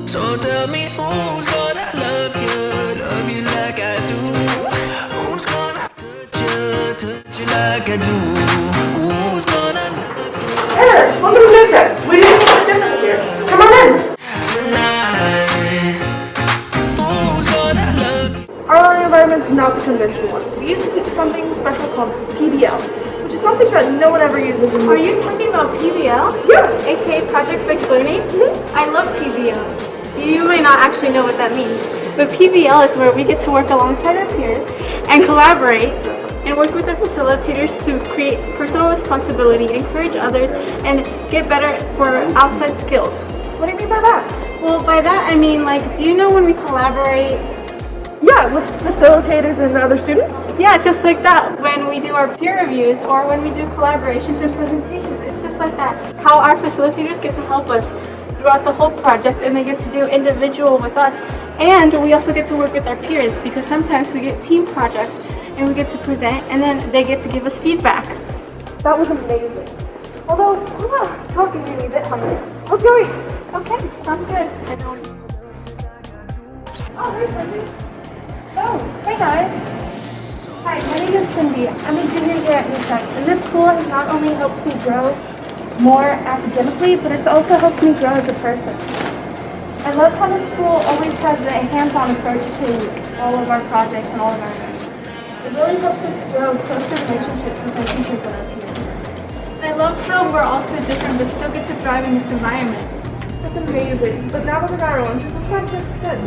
So tell me who's gonna love you like I do? Who's gonna touch you like I do? Who's gonna Hey, welcome to NewTech. We didn't have different here. Come on in. tonight? Who's gonna love you? Our learning environment is not the conventional one. We use something special called PBL, which is something that no one ever uses in Are you talking about PBL? Yeah. AKA Project-Based Learning? I love PBL. You may not actually know what that means, but PBL is where we get to work alongside our peers and collaborate and work with our facilitators to create personal responsibility, encourage others, and get better for outside skills. What do you mean by that? Well, by that I mean, do you know when we collaborate? Yeah, with facilitators and other students. Yeah, just like that. When we do our peer reviews or when we do collaborations and presentations, it's just like that. How our facilitators get to help us throughout the whole project, and they get to do individual with us, and we also get to work with our peers because sometimes we get team projects and we get to present and then they get to give us feedback. That was amazing. Although, I'm not talking to you a bit hungry. Let's go eat. Okay, sounds good. Oh, there's Cindy. Oh, hey guys. Hi, my name is Cindy. I'm a junior here at NewTech, and this school has not only helped me grow more academically, but it's also helped me grow as a person. I love how the school always has a hands-on approach to all of our projects and all of our events. It really helps us grow closer relationships with our teachers and our peers. I love how we're also different but still get to thrive in this environment. That's amazing. But now that we got our lunches, let's find a place to sit.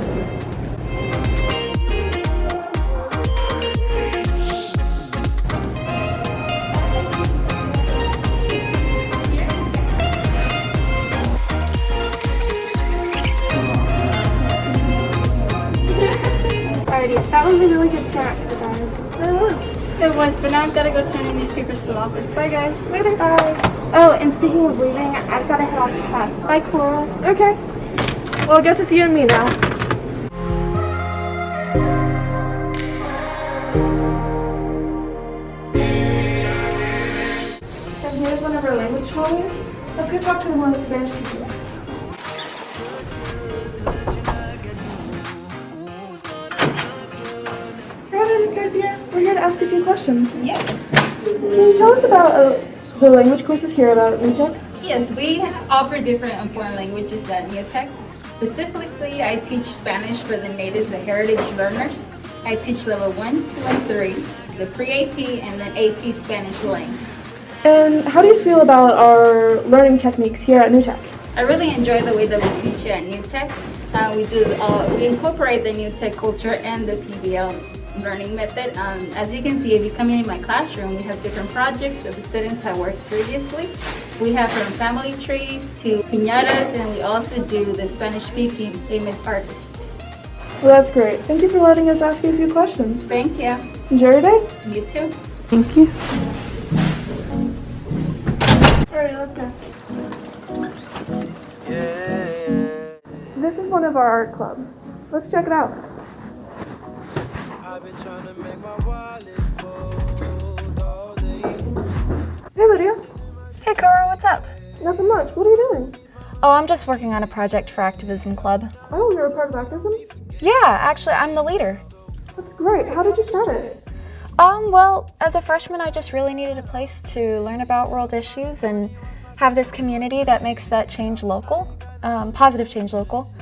Alrighty, that was a really good start, guys. It was, but now I've got to go turn in these papers to the office. Bye guys. Later. Bye. Oh, and speaking of leaving, I've got to head off to class. Bye, Cora. Okay. Well, I guess it's you and me now. And here's one of our language homies. Let's go talk to one of the Spanish teachers. This guy's here. We're here to ask a few questions. Yes. Can you tell us about the language courses here at NewTech? Yes, we offer different foreign languages at NewTech. Specifically, I teach Spanish for the natives, the heritage learners. I teach level 1, 2, and 3, the pre-AP, and then AP Spanish Lang. And how do you feel about our learning techniques here at NewTech? I really enjoy the way that we teach at NewTech. We incorporate the NewTech culture and the PBL learning method. As you can see, if you come in my classroom, we have different projects that the students have worked previously. We have from family trees to piñatas, and we also do the Spanish-speaking famous artists. Well, that's great. Thank you for letting us ask you a few questions. Thank you. Enjoy your day. You too. Thank you. Alright, let's go. This is one of our art clubs. Let's check it out. I've been trying to make my wallet fold all day. Hey, Lydia. Hey Cora, what's up? Nothing much. What are you doing? Oh, I'm just working on a project for Activism Club. Oh, you're a part of activism? Yeah, actually, I'm the leader. That's great. How did you start it? Well, as a freshman, I just really needed a place to learn about world issues and have this community that makes that change local, positive change local.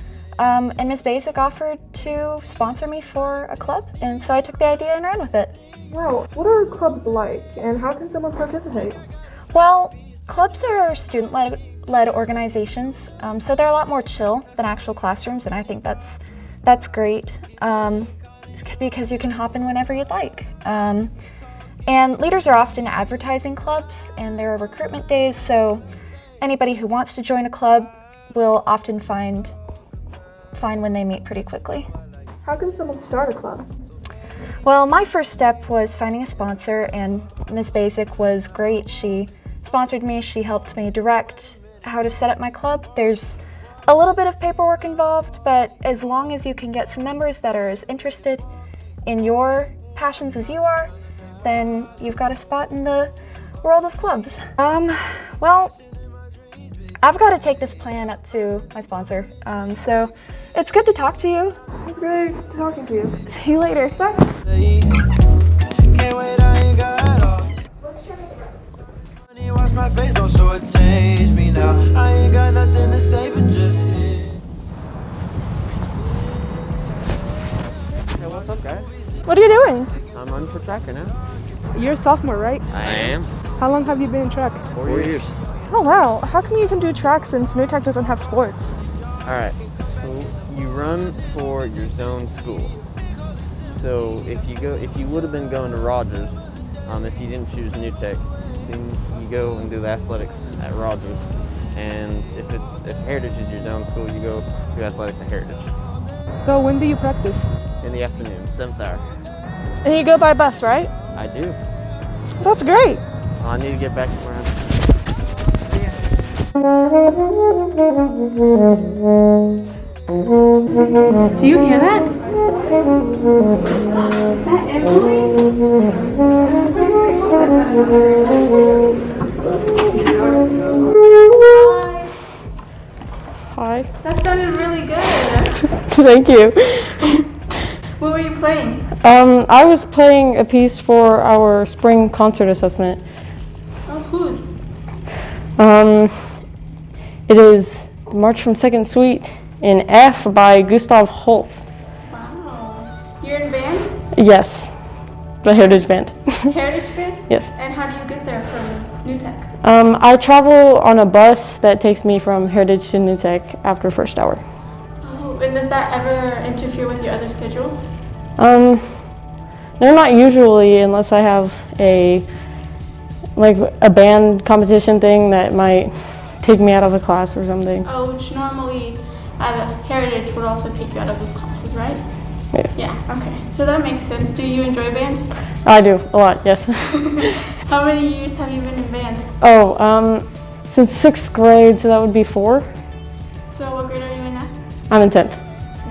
And Ms. Basic offered to sponsor me for a club, and so I took the idea and ran with it. Wow, what are clubs like, and how can someone participate? Well, clubs are student-led organizations, so they're a lot more chill than actual classrooms, and I think that's great because you can hop in whenever you'd like. And leaders are often advertising clubs, and there are recruitment days, so anybody who wants to join a club will often find when they meet pretty quickly. How can someone start a club? Well, my first step was finding a sponsor, and Ms. Basic was great. She sponsored me, she helped me direct how to set up my club. There's a little bit of paperwork involved, but as long as you can get some members that are as interested in your passions as you are, then you've got a spot in the world of clubs. Well, I've got to take this plan up to my sponsor. So it's good to talk to you. It's great talking to you. See you later. Bye. Can't wait, I ain't got all. When you watch my face, don't show it, change me now. I ain't got nothing to say, but just hit. Hey, what's up, guys? What are you doing? I'm on for track right now. You're a sophomore, right? I am. How long have you been in track? 4 years. Oh wow, how come you can do track since New Tech doesn't have sports? Alright, so you run for your zone school. So if you would have been going to Rogers, if you didn't choose New Tech, then you go and do the athletics at Rogers. And if Heritage is your zone school, you go do athletics at Heritage. So when do you practice? In the afternoon, 7th hour. And you go by bus, right? I do. That's great. I need to get back to where I'm. Do you hear that? Is that Emily? Hi. That sounded really good. Thank you. What were you playing? I was playing a piece for our spring concert assessment. Oh, whose? It is March from Second Suite in F by Gustav Holst. Wow. You're in band? Yes, the Heritage Band. Heritage band? Yes. And how do you get there from New Tech? I travel on a bus that takes me from Heritage to New Tech after first hour. Oh, and does that ever interfere with your other schedules? They're not usually, unless I have a band competition thing that might take me out of a class or something. Oh, which normally at a Heritage would also take you out of those classes, right? Yeah. Yeah, okay. So that makes sense. Do you enjoy band? I do, a lot, yes. How many years have you been in band? Oh, since 6th grade, so that would be 4. So what grade are you in now? I'm in 10th.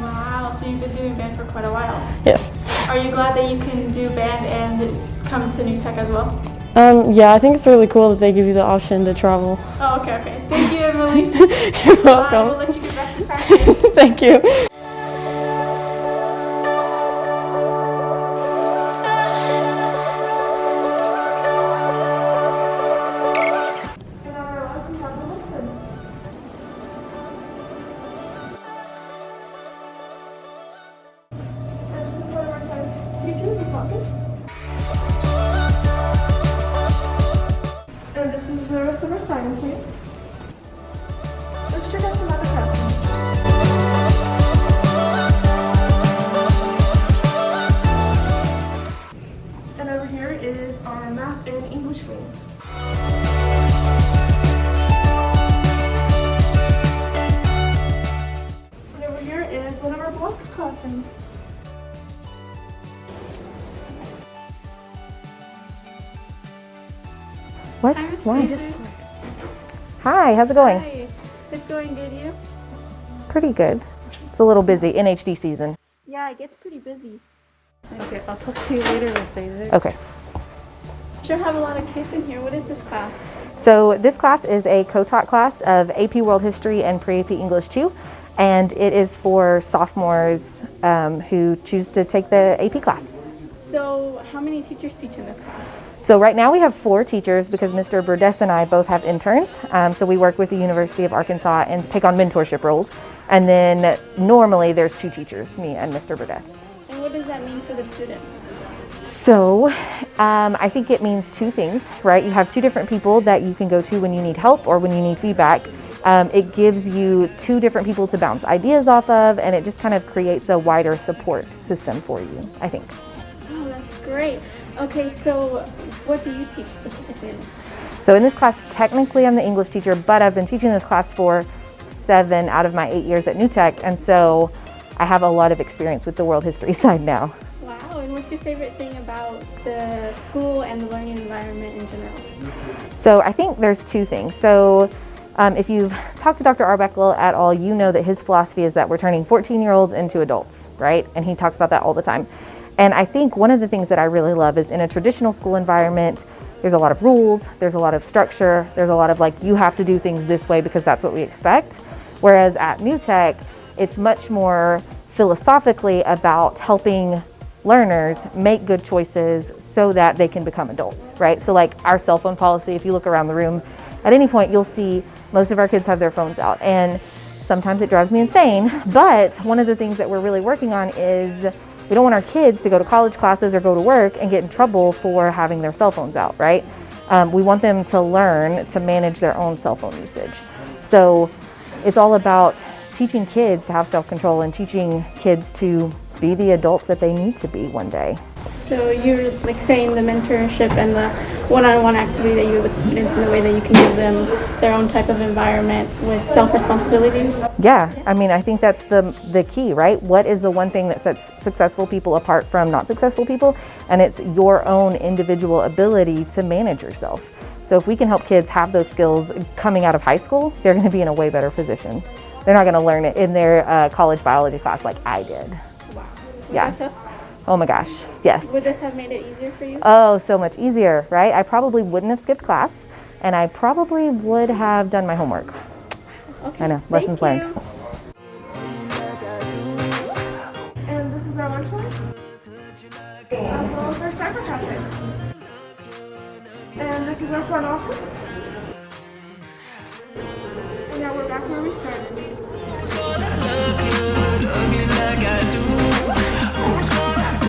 Wow, so you've been doing band for quite a while. Yes. Are you glad that you can do band and come to New Tech as well? Yeah, I think it's really cool that they give you the option to travel. Oh, okay. Thank you, Emily. You're Bye. welcome. We'll let you get back to practice. Thank you. And this is the rest of our science meeting. Let's check out some other classrooms. And over here is our math and English wing. And over here is one of our block classrooms. What? Why? Hi, how's it going? Hi. It's going good, you? Pretty good. It's a little busy, NHD season. Yeah, it gets pretty busy. Okay, I'll talk to you later with David. Okay. Sure have a lot of kids in here. What is this class? So this class is a co-taught class of AP World History and Pre-AP English 2, and it is for sophomores who choose to take the AP class. So how many teachers teach in this class? So right now we have 4 teachers because Mr. Burdess and I both have interns. So we work with the University of Arkansas and take on mentorship roles. And then normally there's 2 teachers, me and Mr. Burdess. And what does that mean for the students? So I think it means 2 things, right? You have 2 different people that you can go to when you need help or when you need feedback. It gives you 2 different people to bounce ideas off of, and it just kind of creates a wider support system for you, I think. Oh, that's great. Okay, so what do you teach specifically in this class? So in this class, technically I'm the English teacher, but I've been teaching this class for 7 out of my 8 years at New Tech, and so I have a lot of experience with the world history side now. Wow, and what's your favorite thing about the school and the learning environment in general? So I think there's 2 things. So if you've talked to Dr. Arbeckle at all, you know that his philosophy is that we're turning 14-year-olds into adults, right? And he talks about that all the time. And I think one of the things that I really love is in a traditional school environment, there's a lot of rules, there's a lot of structure, there's a lot of like, you have to do things this way because that's what we expect. Whereas at New Tech, it's much more philosophically about helping learners make good choices so that they can become adults, right? So like our cell phone policy, if you look around the room, at any point you'll see most of our kids have their phones out, and sometimes it drives me insane. But one of the things that we're really working on is we don't want our kids to go to college classes or go to work and get in trouble for having their cell phones out, right? We want them to learn to manage their own cell phone usage. So it's all about teaching kids to have self-control and teaching kids to be the adults that they need to be one day. So you're like saying the mentorship and the one-on-one activity that you have with students in the way that you can give them their own type of environment with self-responsibility? Yeah, I mean, I think that's the key, right? What is the one thing that sets successful people apart from not successful people? And it's your own individual ability to manage yourself. So if we can help kids have those skills coming out of high school, they're going to be in a way better position. They're not going to learn it in their college biology class like I did. Wow. Yeah. Was that tough? Oh my gosh, yes. Would this have made it easier for you? Oh, so much easier, right? I probably wouldn't have skipped class, and I probably would have done my homework. Okay. I know, lessons learned. And this is our lunch line, as well as our cyber cafe. And this is our front office. And now we're back where we started. Love you like I do.